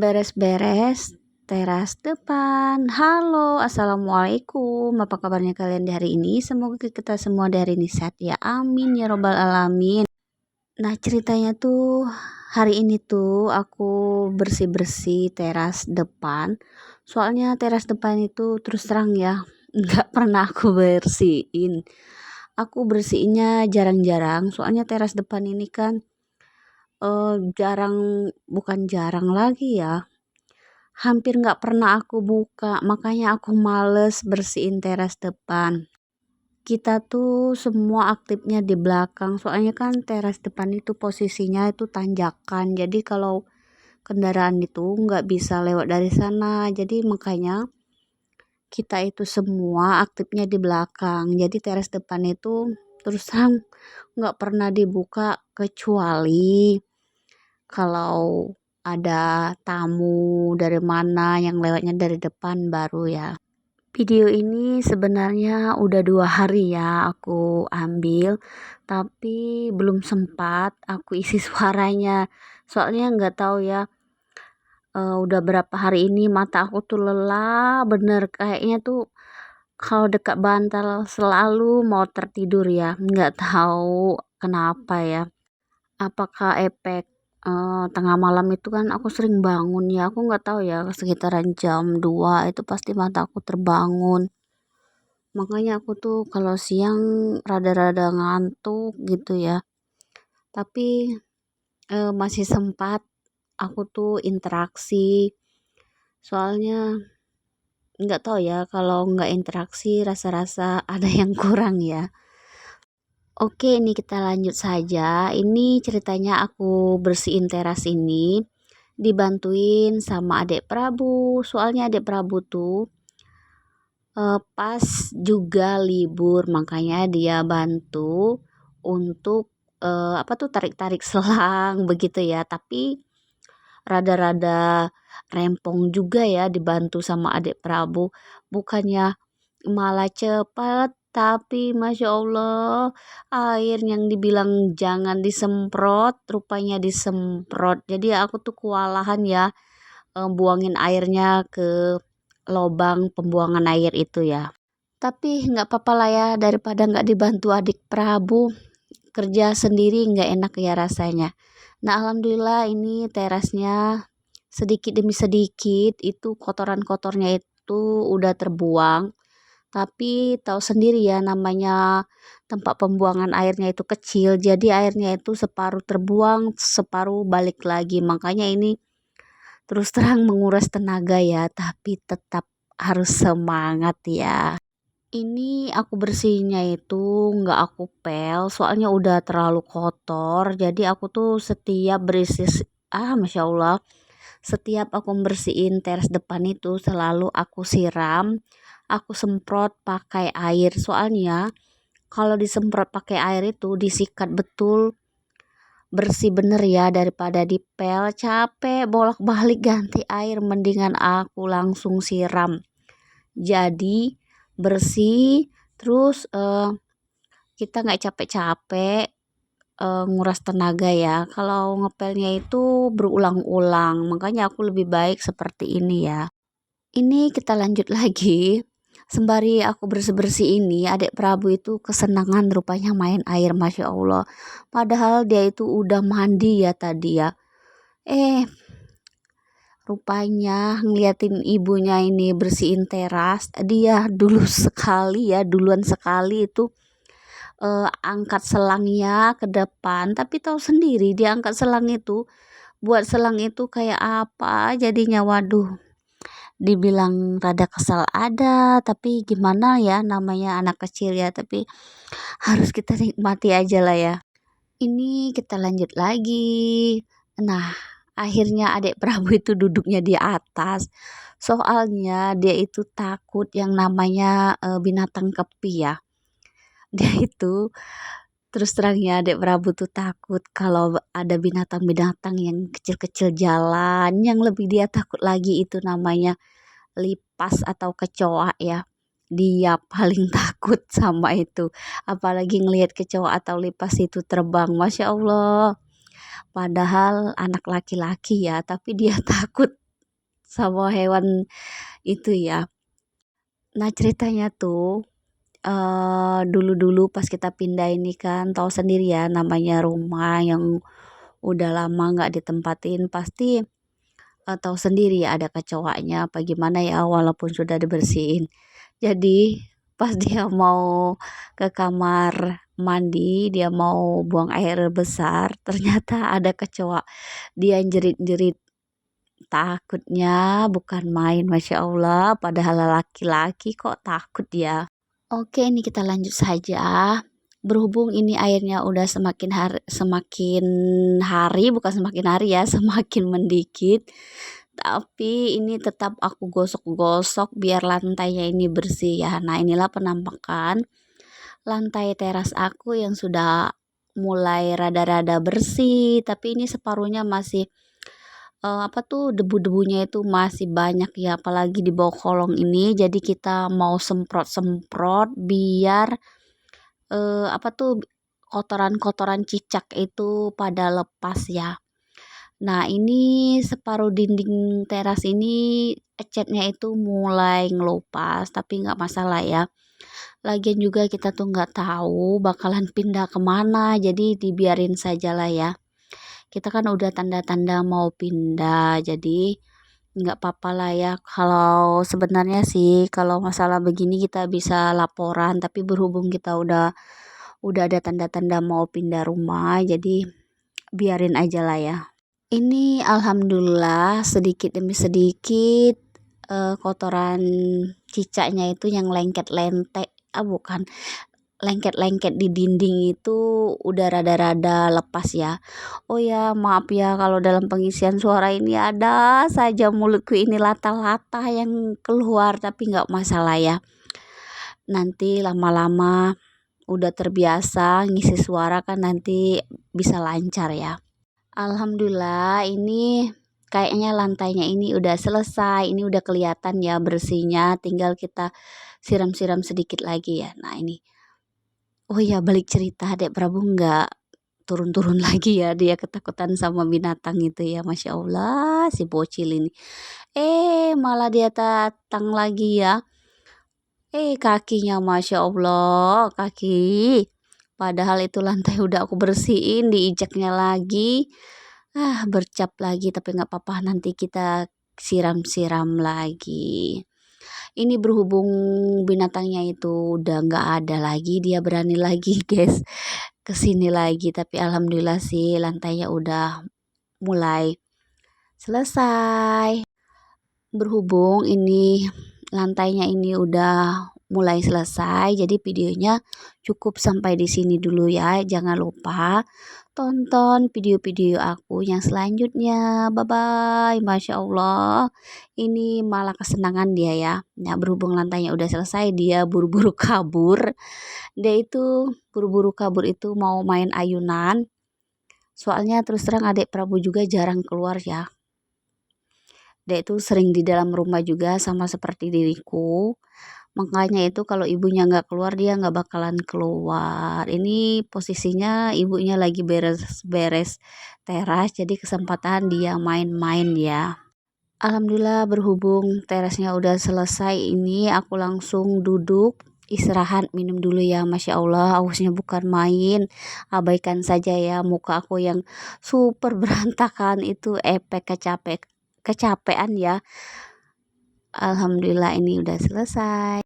Beres-beres teras depan. Halo, assalamualaikum. Apa kabarnya kalian di hari ini? Semoga kita semua di hari ini sehat ya. Amin ya robbal alamin. Nah, ceritanya tuh hari ini tuh aku bersih-bersih teras depan. Soalnya teras depan itu terus terang ya, nggak pernah aku bersihin. Aku bersihinnya jarang-jarang. Soalnya teras depan ini kan jarang, bukan jarang lagi ya, hampir nggak pernah aku buka, makanya aku males bersihin teras depan. Kita tuh semua aktifnya di belakang, soalnya kan teras depan itu posisinya itu tanjakan, jadi kalau kendaraan itu nggak bisa lewat dari sana, jadi makanya kita itu semua aktifnya di belakang. Jadi teras depan itu terus terang nggak pernah dibuka kecuali kalau ada tamu dari mana yang lewatnya dari depan baru ya. Video ini sebenarnya udah 2 hari ya aku ambil, tapi belum sempat aku isi suaranya. Soalnya nggak tahu ya, udah berapa hari ini mata aku tuh lelah bener, kayaknya tuh kalau dekat bantal selalu mau tertidur ya. Nggak tahu kenapa ya. Apakah efek tengah malam itu kan aku sering bangun ya, aku nggak tahu ya, sekitaran jam 2 itu pasti mata aku terbangun. Makanya aku tuh kalau siang rada-rada ngantuk gitu ya. Tapi masih sempat aku tuh interaksi. Soalnya nggak tahu ya, kalau nggak interaksi rasa-rasa ada yang kurang ya. Oke, ini kita lanjut saja. Ini ceritanya aku bersihin teras ini dibantuin sama adik Prabu. Soalnya adik Prabu tuh pas juga libur, makanya dia bantu untuk apa tuh tarik-tarik selang begitu ya. Tapi rada-rada rempong juga ya dibantu sama adik Prabu. Bukannya malah cepat, tapi masya Allah, air yang dibilang jangan disemprot rupanya disemprot. Jadi aku tuh kewalahan ya, buangin airnya ke lubang pembuangan air itu ya. Tapi nggak apa-apa lah ya, daripada nggak dibantu adik Prabu, kerja sendiri nggak enak ya rasanya. Nah, alhamdulillah ini terasnya sedikit demi sedikit itu kotoran-kotornya itu udah terbuang. Tapi tahu sendiri ya, namanya tempat pembuangan airnya itu kecil, jadi airnya itu separuh terbuang, separuh balik lagi. Makanya ini terus terang menguras tenaga ya, tapi tetap harus semangat ya. Ini aku bersihnya itu nggak aku pel, soalnya udah terlalu kotor. Jadi aku tuh setiap masya Allah, setiap aku bersihin teras depan itu selalu aku siram, aku semprot pakai air. Soalnya kalau disemprot pakai air itu disikat betul, bersih bener ya, daripada dipel capek bolak-balik ganti air, mendingan aku langsung siram. Jadi bersih, terus kita nggak capek-capek nguras tenaga ya. Kalau ngepelnya itu berulang-ulang, makanya aku lebih baik seperti ini ya. Ini kita lanjut lagi. Sembari aku bersih-bersih ini, adik Prabu itu kesenangan rupanya main air, masya Allah. Padahal dia itu udah mandi ya tadi ya. Rupanya ngeliatin ibunya ini bersihin teras, dia duluan sekali itu angkat selangnya ke depan. Tapi tahu sendiri dia angkat selang itu, buat selang itu kayak apa jadinya, waduh. Dibilang rada kesal ada, tapi gimana ya, namanya anak kecil ya, tapi harus kita nikmati aja lah ya. Ini kita lanjut lagi. Nah, akhirnya adik Prabu itu duduknya di atas. Soalnya dia itu takut yang namanya binatang kepi ya. Dia itu terus terangnya adik Prabu tuh takut kalau ada binatang-binatang yang kecil-kecil jalan. Yang lebih dia takut lagi itu namanya lipas atau kecoa ya. Dia paling takut sama itu. Apalagi ngelihat kecoa atau lipas itu terbang. Masya Allah. Padahal anak laki-laki ya, tapi dia takut sama hewan itu ya. Nah ceritanya tuh dulu-dulu pas kita pindah ini kan tahu sendiri ya namanya rumah yang udah lama nggak ditempatin pasti tahu sendiri ya ada kecoaknya apa gimana ya walaupun sudah dibersihin. Jadi pas dia mau ke kamar mandi, dia mau buang air besar, ternyata ada kecoak. Dia jerit-jerit takutnya bukan main, Masya Allah. Padahal laki-laki kok takut ya. Oke, ini kita lanjut saja. Berhubung ini airnya udah semakin hari, bukan semakin hari ya, semakin mendikit. Tapi ini tetap aku gosok-gosok biar lantainya ini bersih ya. Nah, inilah penampakan lantai teras aku yang sudah mulai rada-rada bersih, tapi ini separuhnya masih apa tuh debu-debunya itu masih banyak ya, apalagi di bawah kolong ini. Jadi kita mau semprot-semprot biar apa tuh kotoran-kotoran cicak itu pada lepas ya. Nah, ini separuh dinding teras ini catnya itu mulai ngelupas, tapi nggak masalah ya. Lagian juga kita tuh nggak tahu bakalan pindah kemana, jadi dibiarin saja lah ya. Kita kan udah tanda-tanda mau pindah, jadi nggak apa-apa lah ya. Kalau sebenarnya sih, kalau masalah begini kita bisa laporan, tapi berhubung kita udah ada tanda-tanda mau pindah rumah, jadi biarin aja lah ya. Ini alhamdulillah sedikit demi sedikit kotoran cicaknya itu yang lengket-lentek, bukan lengket-lengket di dinding itu udah rada-rada lepas ya. Oh ya, maaf ya kalau dalam pengisian suara ini ada saja mulutku ini latah-latah yang keluar, tapi nggak masalah ya. Nanti lama-lama udah terbiasa ngisi suara kan nanti bisa lancar ya. Alhamdulillah ini kayaknya lantainya ini udah selesai. Ini udah kelihatan ya bersihnya. Tinggal kita siram-siram sedikit lagi ya. Nah ini. Oh ya balik cerita Dek Prabu nggak turun-turun lagi ya. Dia ketakutan sama binatang itu ya. Masya Allah si bocil ini. Malah dia datang lagi ya. Kakinya Masya Allah kaki. Padahal itu lantai udah aku bersihin, diinjaknya lagi. Bercap lagi tapi nggak apa-apa nanti kita siram-siram lagi. Ini berhubung binatangnya itu udah nggak ada lagi, dia berani lagi guys kesini lagi. Tapi alhamdulillah sih lantainya udah mulai selesai. Berhubung ini lantainya ini udah mulai selesai, jadi videonya cukup sampai di sini dulu ya. Jangan lupa tonton video-video aku yang selanjutnya. Bye bye. Masya Allah, ini malah kesenangan dia ya. Nah, berhubung lantainya udah selesai, dia buru-buru kabur. Dia itu buru-buru kabur itu mau main ayunan. Soalnya terus terang adik Prabu juga jarang keluar ya. Dia itu sering di dalam rumah juga sama seperti diriku. Makanya itu kalau ibunya nggak keluar dia nggak bakalan keluar. Ini posisinya ibunya lagi beres-beres teras, jadi kesempatan dia main-main ya. Alhamdulillah berhubung terasnya udah selesai, ini aku langsung duduk istirahat minum dulu ya. Masya Allah ausnya bukan main. Abaikan saja ya muka aku yang super berantakan itu kecapean ya. Alhamdulillah ini udah selesai.